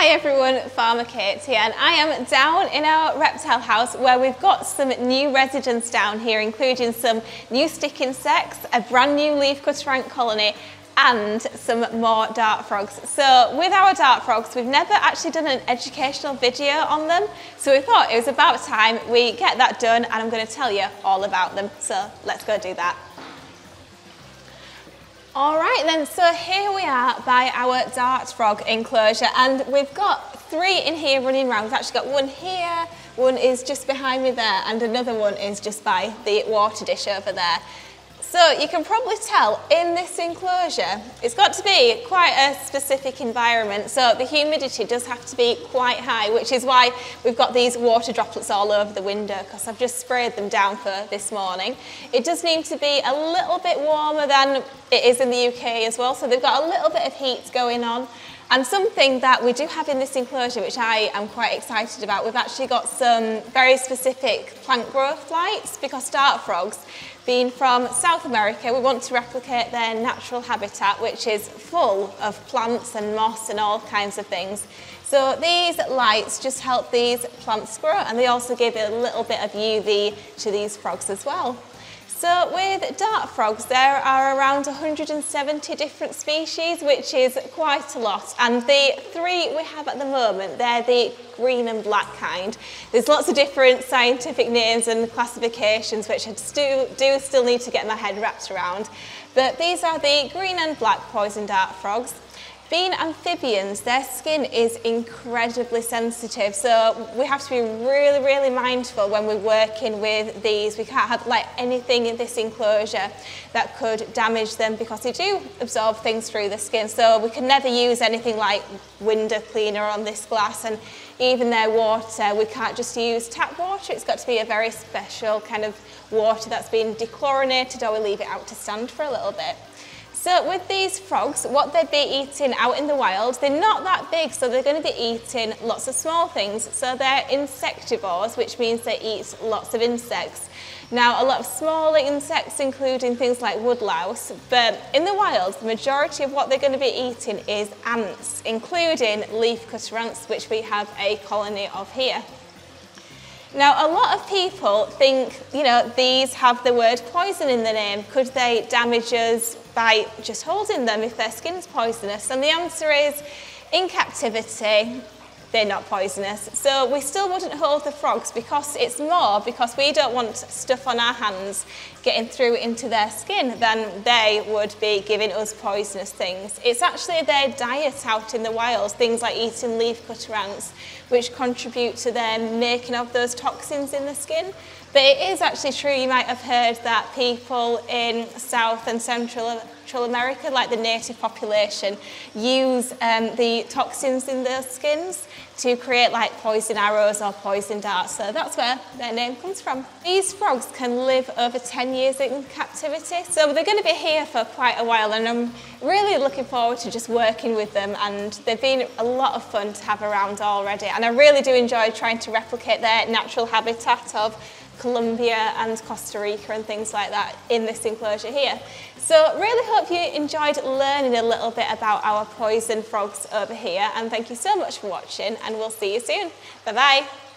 everyone, Farmer Kate here, and I am down in our reptile house where we've got some new residents down here, including some new stick insects, a brand new leafcutter ant colony, and some more dart frogs. So with our dart frogs, we've never actually done an educational video on them, so we thought it was about time we get that done, and I'm going to tell you all about them. So let's go do that. All right then, so here we are by our dart frog enclosure, and we've got 3 in here running around. We've actually got one here, one is just behind me there, and another one is just by the water dish over there. So you can probably tell in this enclosure, it's got to be quite a specific environment. So the humidity does have to be quite high, which is why we've got these water droplets all over the window, because I've just sprayed them down for this morning. It does need to be a little bit warmer than it is in the UK as well. So they've got a little bit of heat going on. And something that we do have in this enclosure, which I am quite excited about, we've actually got some very specific plant growth lights, because dart frogs, being from South America, we want to replicate their natural habitat, which is full of plants and moss and all kinds of things. So these lights just help these plants grow, and they also give a little bit of UV to these frogs as well. So with dart frogs, there are around 170 different species, which is quite a lot. And the 3 we have at the moment, they're the green and black kind. There's lots of different scientific names and classifications, which I do still need to get my head wrapped around. But these are the green and black poison dart frogs. Being amphibians, their skin is incredibly sensitive, so we have to be really, really mindful when we're working with these. We can't have anything in this enclosure that could damage them, because they do absorb things through the skin. So we can never use anything like window cleaner on this glass, and even their water, we can't just use tap water. It's got to be a very special kind of water that's been dechlorinated, or we leave it out to stand for a little bit. So with these frogs, what they'd be eating out in the wild, they're not that big, so they're going to be eating lots of small things. So they're insectivores, which means they eat lots of insects. Now, a lot of smaller insects, including things like woodlouse, but in the wild, the majority of what they're going to be eating is ants, including leafcutter ants, which we have a colony of here. Now, a lot of people think, these have the word poison in the name. Could they damage us by just holding them if their skin's poisonous? And the answer is, in captivity, they're not poisonous. So we still wouldn't hold the frogs, because we don't want stuff on our hands getting through into their skin than they would be giving us poisonous things. It's actually their diet out in the wild, things like eating leafcutter ants, which contribute to them making of those toxins in the skin. But it is actually true, you might have heard that people in South and Central America, like the native population, use the toxins in their skins to create poison arrows or poison darts. So that's where their name comes from. These frogs can live over 10 years in captivity, so they're going to be here for quite a while, and I'm really looking forward to just working with them, and they've been a lot of fun to have around already, and I really do enjoy trying to replicate their natural habitat of Colombia and Costa Rica and things like that in this enclosure here. So really hope you enjoyed learning a little bit about our poison frogs over here, and thank you so much for watching, and we'll see you soon. Bye bye.